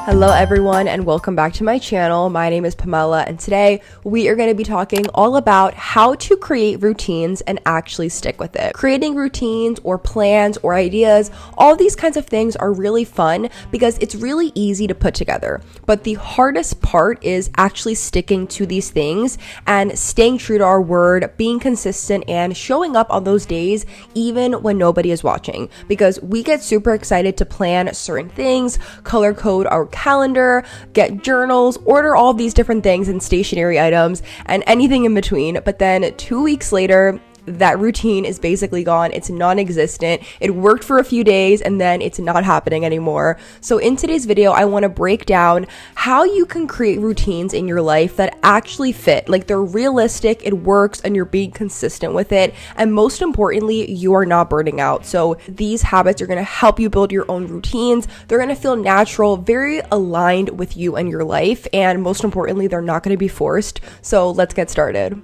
Hello everyone and welcome back to my channel. My name is Pamela and today we are going to be talking all about how to create routines and actually stick with it. Creating routines or plans or ideas, all these kinds of things are really fun because it's really easy to put together. But the hardest part is actually sticking to these things and staying true to our word, being consistent and showing up on those days even when nobody is watching. Because we get super excited to plan certain things, color code our calendar, get journals, order all of these different things and stationery items and anything in between. But then 2 weeks later, that routine is basically gone. It's non-existent. It worked for a few days and then it's not happening anymore. So in today's video, I want to break down how you can create routines in your life that actually fit. Like they're realistic, it works, and you're being consistent with it. And most importantly, you are not burning out. So these habits are going to help you build your own routines. They're going to feel natural, very aligned with you and your life. And most importantly, they're not going to be forced. So let's get started.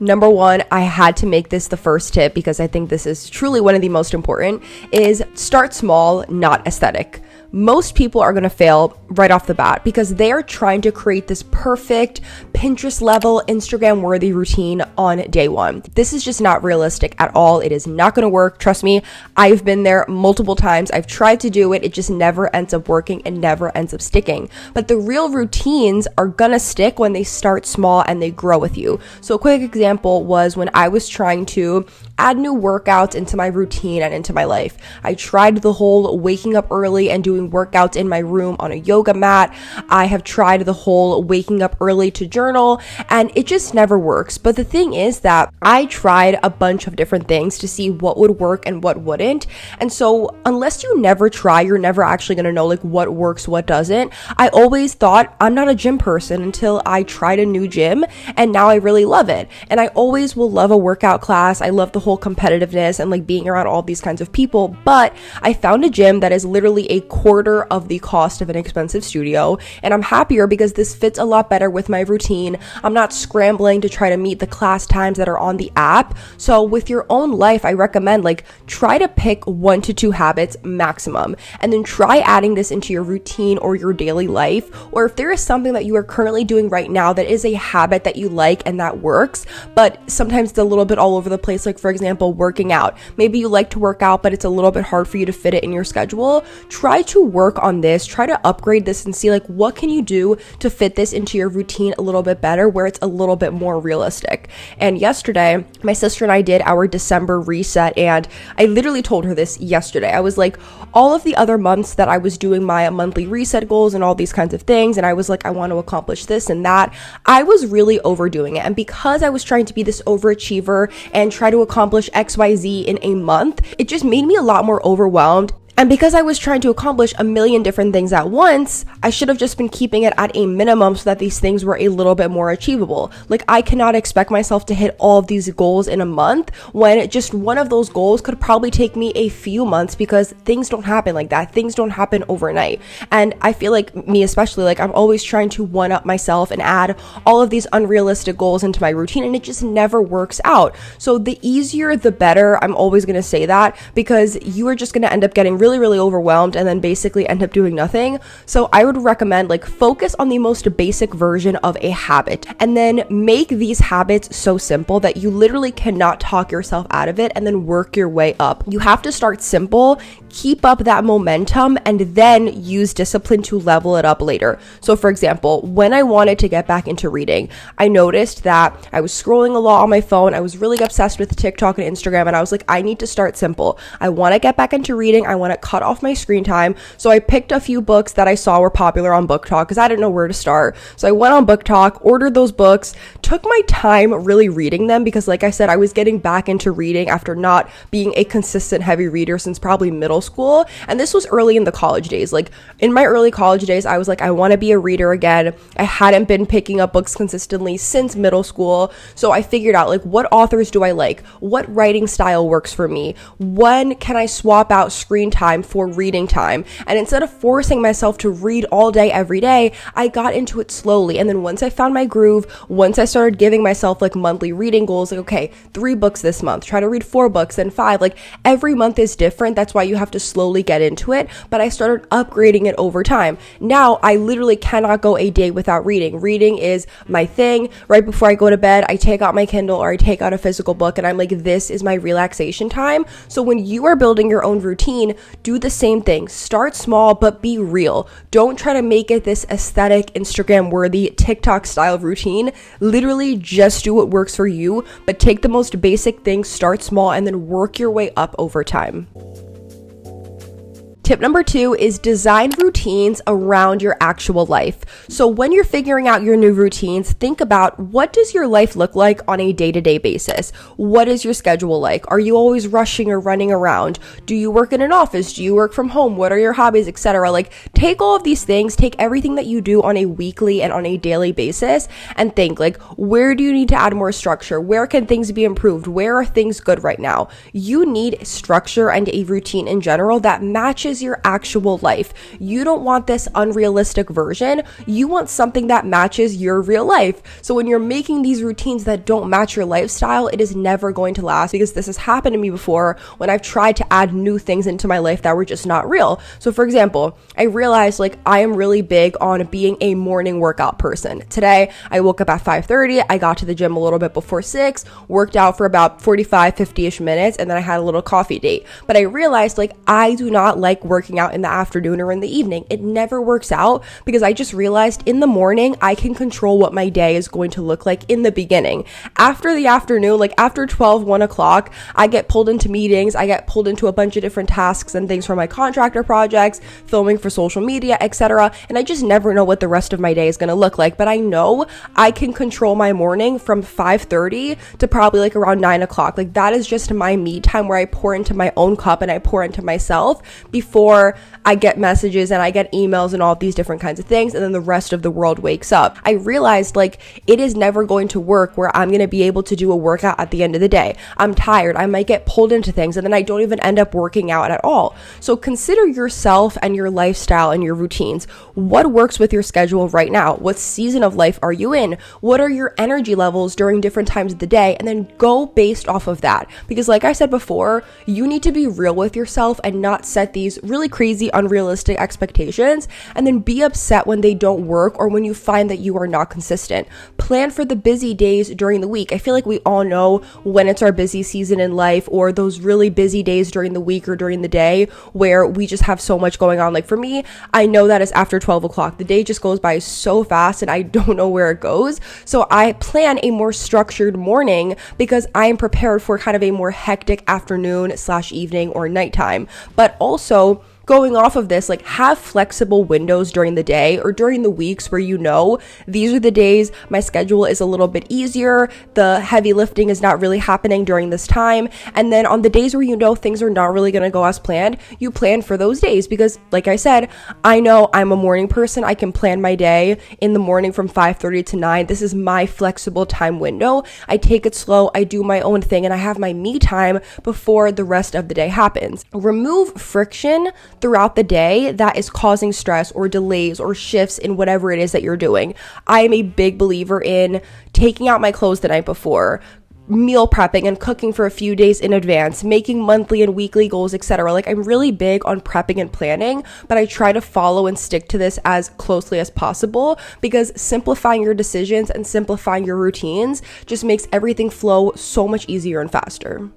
Number one, I had to make this the first tip because I think this is truly one of the most important, is start small, not aesthetic. Most people are going to fail right off the bat because they are trying to create this perfect Pinterest level, Instagram worthy routine on day one. This is just not realistic at all. It is not going to work. Trust me, I've been there multiple times. I've tried to do it. It just never ends up working and never ends up sticking. But the real routines are going to stick when they start small and they grow with you. So a quick example was when I was trying to add new workouts into my routine and into my life. I tried the whole waking up early and doing workouts in my room on a yoga mat. I have tried the whole waking up early to journal and it just never works. But the thing is that I tried a bunch of different things to see what would work and what wouldn't. And so unless you never try, you're never actually going to know like what works, what doesn't. I always thought I'm not a gym person until I tried a new gym and now I really love it. And I always will love a workout class. I love the whole competitiveness and like being around all these kinds of people. But I found a gym that is literally a quarter of the cost of an expensive studio. And I'm happier because this fits a lot better with my routine. I'm not scrambling to try to meet the class times that are on the app. So with your own life, I recommend like try to pick 1 to 2 habits maximum. And then try adding this into your routine or your daily life. Or if there is something that you are currently doing right now that is a habit that you like and that works, but sometimes it's a little bit all over the place. Like for example, working out. Maybe you like to work out, but it's a little bit hard for you to fit it in your schedule. Try to work on this, try to upgrade this and see like what can you do to fit this into your routine a little bit better where it's a little bit more realistic. And yesterday, my sister and I did our December reset and I literally told her this yesterday. I was like, all of the other months that I was doing my monthly reset goals and all these kinds of things, and I was like, I want to accomplish this and that, I was really overdoing it. And because I was trying to be this overachiever and try to accomplish XYZ in a month, it just made me a lot more overwhelmed. And because I was trying to accomplish a million different things at once, I should have just been keeping it at a minimum so that these things were a little bit more achievable. Like I cannot expect myself to hit all of these goals in a month when just one of those goals could probably take me a few months because things don't happen like that. Things don't happen overnight. And I feel like me especially, like I'm always trying to one up myself and add all of these unrealistic goals into my routine and it just never works out. So the easier, the better. I'm always going to say that because you are just going to end up getting really overwhelmed and then basically end up doing nothing. So I would recommend like focus on the most basic version of a habit and then make these habits so simple that you literally cannot talk yourself out of it and then work your way up. You have to start simple, keep up that momentum, and then use discipline to level it up later. So for example, when I wanted to get back into reading, I noticed that I was scrolling a lot on my phone. I was really obsessed with TikTok and Instagram and I was like, I need to start simple. I want to get back into reading. I want to cut off my screen time. So I picked a few books that I saw were popular on BookTok because I didn't know where to start. So I went on BookTok, ordered those books, took my time really reading them because like I said, I was getting back into reading after not being a consistent heavy reader since probably middle school. And this was early in the college days. Like in my early college days, I was like, I want to be a reader again. I hadn't been picking up books consistently since middle school. So I figured out like what authors do I like? What writing style works for me? When can I swap out screen time for reading time? And instead of forcing myself to read all day every day, I got into it slowly. And then once I found my groove, once I started giving myself like monthly reading goals, like, okay, 3 books this month, try to read 4 books, then 5. Like every month is different. That's why you have to slowly get into it. But I started upgrading it over time. Now I literally cannot go a day without reading. Reading is my thing. Right before I go to bed, I take out my Kindle or I take out a physical book and I'm like, this is my relaxation time. So when you are building your own routine, do the same thing. Start small, but be real. Don't try to make it this aesthetic, Instagram worthy, TikTok style routine. Literally just do what works for you, but take the most basic things, start small, and then work your way up over time. Tip number 2 is design routines around your actual life. So when you're figuring out your new routines, think about, what does your life look like on a day-to-day basis? What is your schedule like? Are you always rushing or running around? Do you work in an office? Do you work from home? What are your hobbies, etc.? Like, take all of these things, take everything that you do on a weekly and on a daily basis and think, like, where do you need to add more structure? Where can things be improved? Where are things good right now? You need structure and a routine in general that matches your actual life. You don't want this unrealistic version. You want something that matches your real life. So when you're making these routines that don't match your lifestyle, it is never going to last, because this has happened to me before when I've tried to add new things into my life that were just not real. So for example, I realized like I am really big on being a morning workout person. Today, I woke up at 5:30. I got to the gym a little bit before 6, worked out for about 45, 50-ish minutes, and then I had a little coffee date. But I realized like I do not like working out in the afternoon or in the evening. It never works out, because I just realized in the morning I can control what my day is going to look like in the beginning. After the afternoon, like after 12, 1 o'clock, I get pulled into meetings, I get pulled into a bunch of different tasks and things for my contractor projects, filming for social media, etc. And I just never know what the rest of my day is going to look like. But I know I can control my morning from 5:30 to probably like around 9 o'clock. Like that is just my me time, where I pour into my own cup and I pour into myself before I get messages and I get emails and all of these different kinds of things, and then the rest of the world wakes up. I realized like it is never going to work where I'm going to be able to do a workout at the end of the day. I'm tired, I might get pulled into things, and then I don't even end up working out at all. So consider yourself and your lifestyle and your routines. What works with your schedule right now? What season of life are you in? What are your energy levels during different times of the day? And then go based off of that. Because like I said before, you need to be real with yourself and not set these really crazy, unrealistic expectations and then be upset when they don't work or when you find that you are not consistent. Plan for the busy days during the week. I feel like we all know when it's our busy season in life, or those really busy days during the week or during the day where we just have so much going on. Like for me, I know that it's after 12 o'clock. The day just goes by so fast and I don't know where it goes. So I plan a more structured morning because I am prepared for kind of a more hectic afternoon/evening or nighttime. But also, going off of this, like have flexible windows during the day or during the weeks where you know these are the days my schedule is a little bit easier, the heavy lifting is not really happening during this time. And then on the days where you know things are not really going to go as planned, you plan for those days, because like I said, I know I'm a morning person. I can plan my day in the morning from 5:30 to 9. This is my flexible time window. I take it slow, I do my own thing, and I have my me time before the rest of the day happens. Remove friction throughout the day that is causing stress or delays or shifts in whatever it is that you're doing. I am a big believer in taking out my clothes the night before, meal prepping and cooking for a few days in advance, making monthly and weekly goals, etc. Like I'm really big on prepping and planning, but I try to follow and stick to this as closely as possible, because simplifying your decisions and simplifying your routines just makes everything flow so much easier and faster.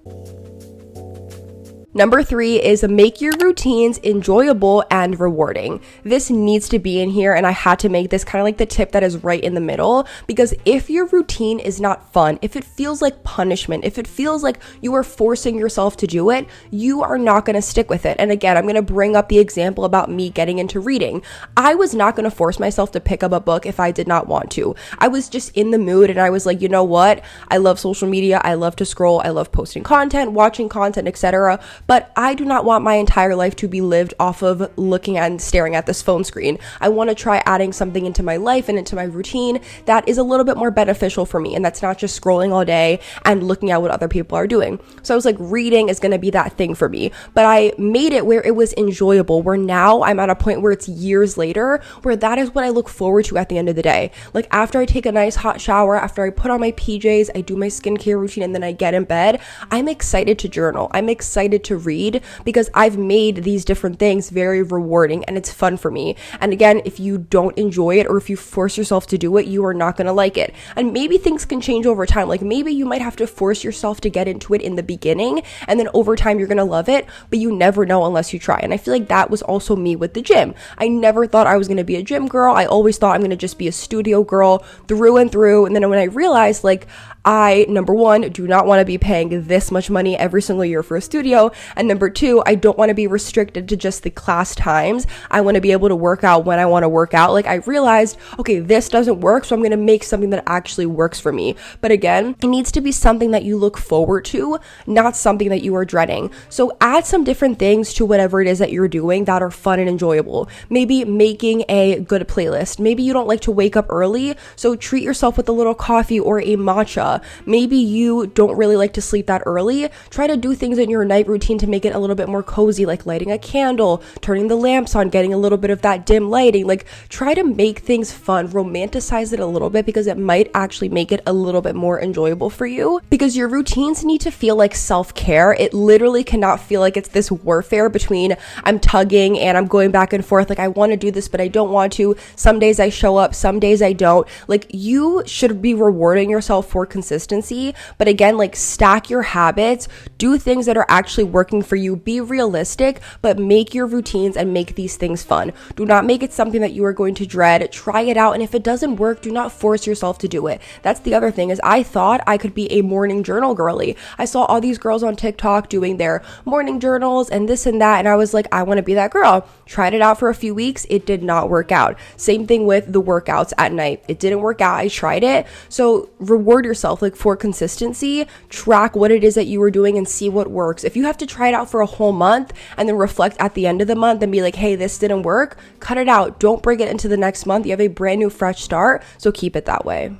Number 3 is make your routines enjoyable and rewarding. This needs to be in here, and I had to make this kind of like the tip that is right in the middle, because if your routine is not fun, if it feels like punishment, if it feels like you are forcing yourself to do it, you are not going to stick with it. And again, I'm going to bring up the example about me getting into reading. I was not going to force myself to pick up a book if I did not want to. I was just in the mood and I was like, you know what? I love social media. I love to scroll. I love posting content, watching content, etc. but I do not want my entire life to be lived off of looking at and staring at this phone screen. I want to try adding something into my life and into my routine that is a little bit more beneficial for me, and that's not just scrolling all day and looking at what other people are doing. So I was like, reading is going to be that thing for me, but I made it where it was enjoyable, where now I'm at a point where it's years later where that is what I look forward to at the end of the day. Like after I take a nice hot shower, after I put on my PJs, I do my skincare routine, and then I get in bed, I'm excited to journal. I'm excited to read because I've made these different things very rewarding and it's fun for me. And again, if you don't enjoy it or if you force yourself to do it, you are not going to like it. And maybe things can change over time. Like maybe you might have to force yourself to get into it in the beginning, and then over time you're going to love it, but you never know unless you try. And I feel like that was also me with the gym. I never thought I was going to be a gym girl. I always thought I'm going to just be a studio girl through and through. And then when I realized, like, I, number one, do not want to be paying this much money every single year for a studio. And number two, I don't want to be restricted to just the class times. I want to be able to work out when I want to work out. Like I realized, okay, this doesn't work, so I'm going to make something that actually works for me. But again, it needs to be something that you look forward to, not something that you are dreading. So add some different things to whatever it is that you're doing that are fun and enjoyable. Maybe making a good playlist. Maybe you don't like to wake up early, so treat yourself with a little coffee or a matcha. Maybe you don't really like to sleep that early. Try to do things in your night routine to make it a little bit more cozy, like lighting a candle, turning the lamps on, getting a little bit of that dim lighting. Like try to make things fun, romanticize it a little bit, because it might actually make it a little bit more enjoyable for you, because your routines need to feel like self-care. It literally cannot feel like it's this warfare between I'm tugging and I'm going back and forth. Like I want to do this, but I don't want to. Some days I show up, some days I don't. Like you should be rewarding yourself for consistency, but again, like stack your habits, do things that are actually working for you, be realistic, but make your routines and make these things fun. Do not make it something that you are going to dread. Try it out, and if it doesn't work, do not force yourself to do it. That's the other thing, is I thought I could be a morning journal girly. I saw all these girls on TikTok doing their morning journals and this and that, and I was like, I want to be that girl. Tried it out for a few weeks, it did not work out. Same thing with the workouts at night. It didn't work out. I tried it. So reward yourself, like for consistency, track what it is that you are doing and see what works. If you have to try it out for a whole month and then reflect at the end of the month and be like, hey, this didn't work, cut it out. Don't bring it into the next month. You have a brand new fresh start, so keep it that way.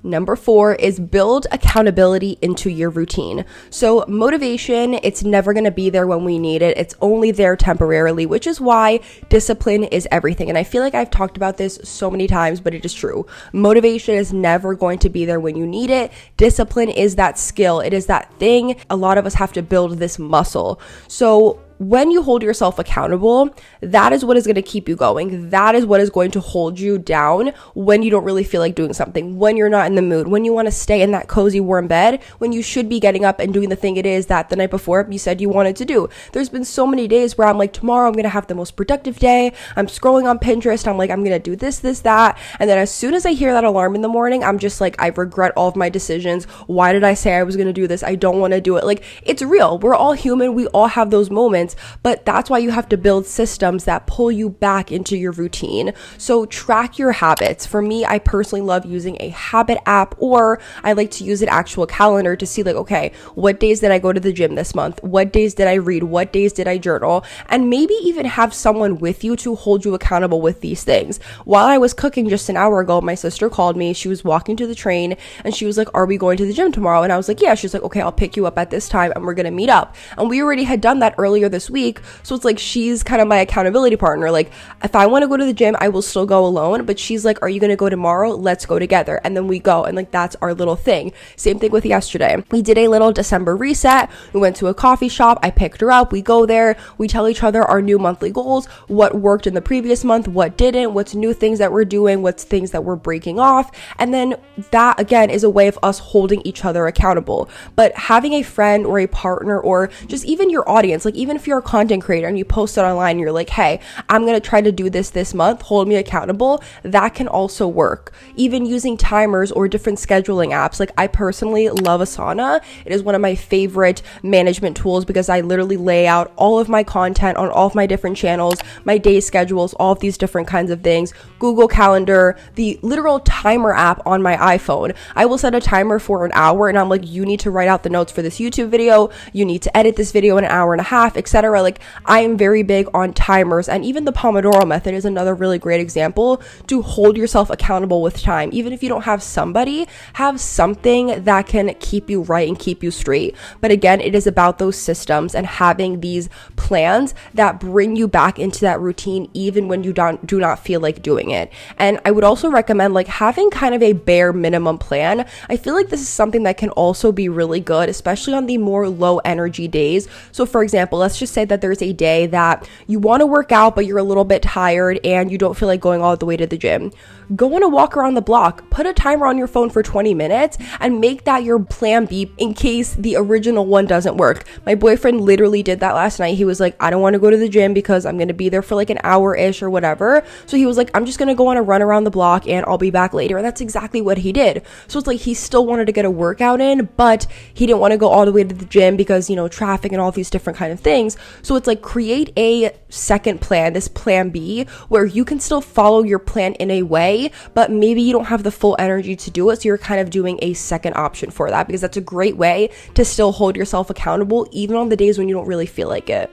Number 4 is build accountability into your routine. So motivation, it's never going to be there when we need it. It's only there temporarily, which is why discipline is everything. And I feel like I've talked about this so many times, but it is true. Motivation is never going to be there when you need it. Discipline is that skill. It is that thing. A lot of us have to build this muscle. So when you hold yourself accountable, that is what is going to keep you going. That is what is going to hold you down when you don't really feel like doing something, when you're not in the mood, when you want to stay in that cozy warm bed, when you should be getting up and doing the thing it is that the night before you said you wanted to do. There's been so many days where I'm like, tomorrow I'm going to have the most productive day. I'm scrolling on Pinterest. I'm like, I'm going to do this, that. And then as soon as I hear that alarm in the morning, I'm just like, I regret all of my decisions. Why did I say I was going to do this? I don't want to do it. Like, it's real. We're all human. We all have those moments. But that's why you have to build systems that pull you back into your routine. So track your habits. For me, I personally love using a habit app, or I like to use an actual calendar to see like, okay, what days did I go to the gym this month? What days did I read? What days did I journal? And maybe even have someone with you to hold you accountable with these things. While I was cooking just an hour ago, my sister called me. She was walking to the train and she was like, are we going to the gym tomorrow? And I was like, yeah. She's like, okay, I'll pick you up at this time and we're going to meet up. And we already had done that earlier this week. So it's like, she's kind of my accountability partner. Like, if I want to go to the gym, I will still go alone, but she's like, are you going to go tomorrow? Let's go together. And then we go. And like, that's our little thing. Same thing with yesterday. We did a little December reset. We went to a coffee shop. I picked her up. We go there. We tell each other our new monthly goals, what worked in the previous month, what didn't, what's new things that we're doing, what's things that we're breaking off. And then that again is a way of us holding each other accountable. But having a friend or a partner or just even your audience, like even if you're a content creator and you post it online and you're like, hey, I'm going to try to do this month, hold me accountable, that can also work. Even using timers or different scheduling apps. Like, I personally love Asana. It is one of my favorite management tools because I literally lay out all of my content on all of my different channels, my day schedules, all of these different kinds of things. Google Calendar, the literal timer app on my iPhone. I will set a timer for an hour and I'm like, you need to write out the notes for this YouTube video, you need to edit this video in an hour and a half, etc. Like, I am very big on timers, and even the Pomodoro method is another really great example to hold yourself accountable with time. Even if you don't have somebody, have something that can keep you right and keep you straight. But again, it is about those systems and having these plans that bring you back into that routine even when you do not feel like doing it. And I would also recommend like having kind of a bare minimum plan. I feel like this is something that can also be really good, especially on the more low energy days. So for example, let's just say that there's a day that you want to work out, but you're a little bit tired and you don't feel like going all the way to the gym. Go on a walk around the block, put a timer on your phone for 20 minutes and make that your plan B in case the original one doesn't work. My boyfriend literally did that last night. He was like, I don't want to go to the gym because I'm going to be there for like an hour-ish or whatever. So he was like, I'm just going to go on a run around the block and I'll be back later. And that's exactly what he did. So it's like he still wanted to get a workout in, but he didn't want to go all the way to the gym because, you know, traffic and all these different kind of things. So it's like create a second plan, this plan B, where you can still follow your plan in a way, but maybe you don't have the full energy to do it. So you're kind of doing a second option for that, because that's a great way to still hold yourself accountable, even on the days when you don't really feel like it.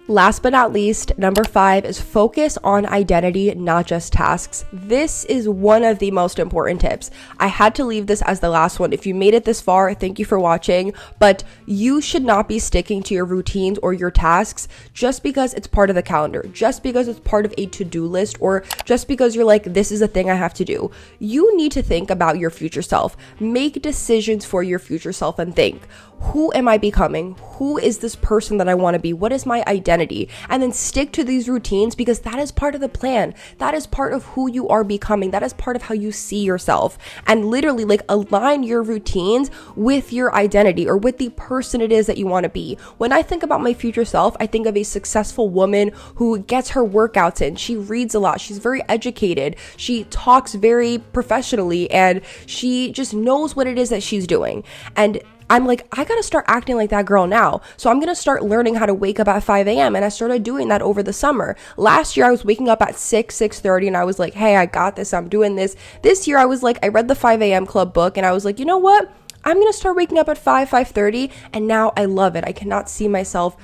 Last but not least, number 5 is focus on identity, not just tasks. This is one of the most important tips. I had to leave this as the last one. If you made it this far, thank you for watching, but you should not be sticking to your routines or your tasks just because it's part of the calendar, just because it's part of a to-do list, or just because you're like, this is a thing I have to do. You need to think about your future self. Make decisions for your future self and think, who am I becoming? Who is this person that I want to be? What is my identity? And then stick to these routines, because that is part of the plan. That is part of who you are becoming. That is part of how you see yourself. And literally like align your routines with your identity or with the person it is that you want to be. When I think about my future self, I think of a successful woman who gets her workouts in. She reads a lot. She's very educated. She talks very professionally, and she just knows what it is that she's doing. And I'm like, I gotta start acting like that girl now. So I'm gonna start learning how to wake up at 5 a.m. And I started doing that over the summer. Last year, I was waking up at 6:30, and I was like, hey, I got this, I'm doing this. This year, I was like, I read the 5 a.m. Club book, and I was like, you know what? I'm gonna start waking up at 5:30, and now I love it. I cannot see myself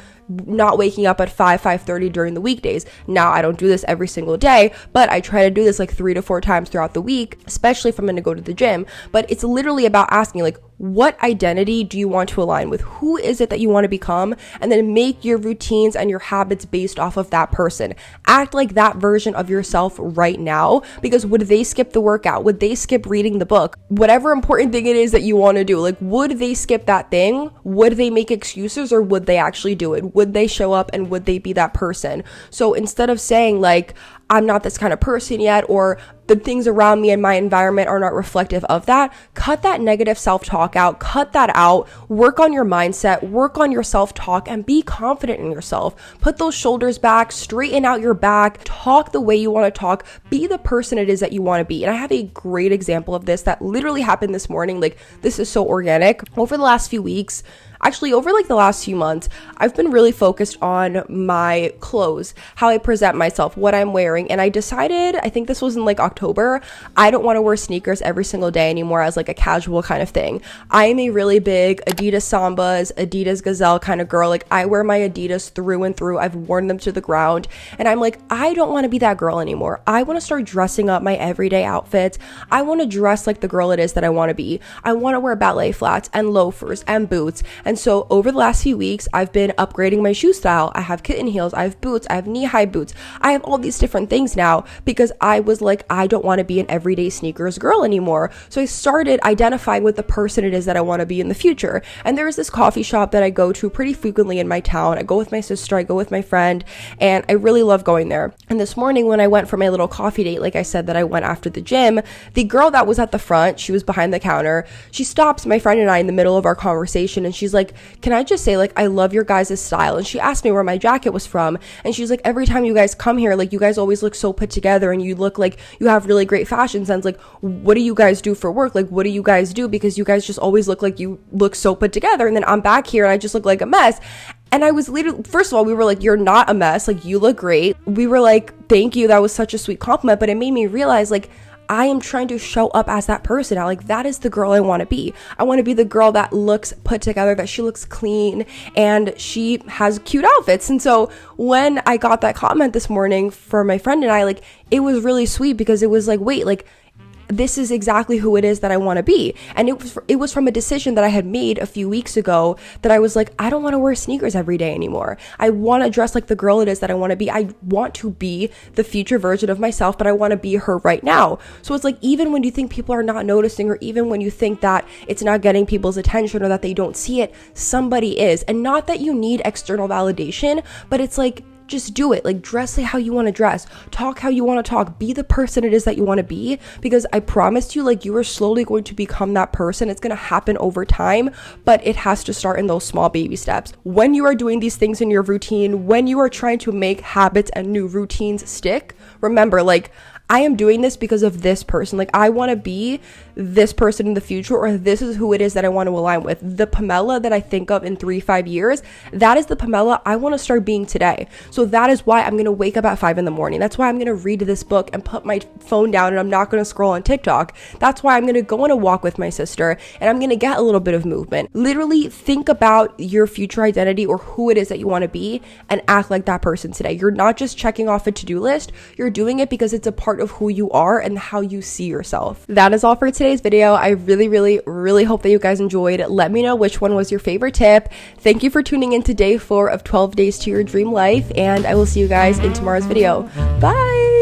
not waking up at 5:30 during the weekdays. Now, I don't do this every single day, but I try to do this like 3 to 4 times throughout the week, especially if I'm going to go to the gym. But it's literally about asking, like, what identity do you want to align with? Who is it that you want to become? And then make your routines and your habits based off of that person. Act like that version of yourself right now, because would they skip the workout? Would they skip reading the book? Whatever important thing it is that you want to do, like, would they skip that thing? Would they make excuses, or would they actually do it? Would they show up, and would they be that person? So instead of saying like, I'm not this kind of person yet, or the things around me and my environment are not reflective of that, cut that negative self-talk out, cut that out, work on your mindset, work on your self-talk, and be confident in yourself. Put those shoulders back, straighten out your back, talk the way you want to talk, be the person it is that you want to be. And I have a great example of this that literally happened this morning. Like, this is so organic. Over the last few weeks, actually over like the last few months, I've been really focused on my clothes, how I present myself, what I'm wearing. And I decided, I think this was in like October, I don't want to wear sneakers every single day anymore as like a casual kind of thing. I am a really big Adidas Sambas, Adidas Gazelle kind of girl. Like, I wear my Adidas through and through. I've worn them to the ground. And I'm like, I don't want to be that girl anymore. I want to start dressing up my everyday outfits. I want to dress like the girl it is that I want to be. I want to wear ballet flats and loafers and boots. And so over the last few weeks, I've been upgrading my shoe style. I have kitten heels, I have boots, I have knee-high boots. I have all these different things now because I was like, I don't want to be an everyday sneakers girl anymore. So I started identifying with the person it is that I want to be in the future. And there is this coffee shop that I go to pretty frequently in my town. I go with my sister, I go with my friend, and I really love going there. And this morning when I went for my little coffee date, like I said that I went after the gym, the girl that was at the front, she was behind the counter, she stops my friend and I in the middle of our conversation, and she's like, can I just say, like, I love your guys' style. And she asked me where my jacket was from. And she's like, every time you guys come here, like, you guys always look so put together and you look like you have really great fashion sense. Like, what do you guys do for work? Like, what do you guys do? Because you guys just always look like you look so put together. And then I'm back here and I just look like a mess. And I was literally, first of all, we were like, you're not a mess. Like, you look great. We were like, thank you. That was such a sweet compliment. But it made me realize, like, I am trying to show up as that person now. Like, that is the girl I want to be. I want to be the girl that looks put together, that she looks clean, and she has cute outfits. And so when I got that comment this morning for my friend and I, like, it was really sweet because it was like, wait, like, this is exactly who it is that I want to be. And it was from a decision that I had made a few weeks ago that I was like, I don't want to wear sneakers every day anymore. I want to dress like the girl it is that I want to be. I want to be the future version of myself, but I want to be her right now. So it's like, even when you think people are not noticing, or even when you think that it's not getting people's attention or that they don't see it, somebody is. And not that you need external validation, but it's like, just do it. Like, dress like how you want to dress, talk how you want to talk, be the person it is that you want to be, because I promised you, like, you are slowly going to become that person. It's going to happen over time, but it has to start in those small baby steps. When you are doing these things in your routine, when you are trying to make habits and new routines stick, remember, like, I am doing this because of this person. Like, I want to be this person in the future, or this is who it is that I want to align with. The Pamela that I think of in 3-5 years, that is the Pamela I want to start being today. So that is why I'm going to wake up at 5 a.m. That's why I'm going to read this book and put my phone down, and I'm not going to scroll on TikTok. That's why I'm going to go on a walk with my sister, and I'm going to get a little bit of movement. Literally think about your future identity, or who it is that you want to be, and act like that person today. You're not just checking off a to-do list. You're doing it because it's a part of who you are and how you see yourself. That is all for today's video. I really hope that you guys enjoyed. Let me know which one was your favorite tip. Thank you for tuning in to day 4 of 12 Days to Your Dream Life, and I will see you guys in tomorrow's video. Bye!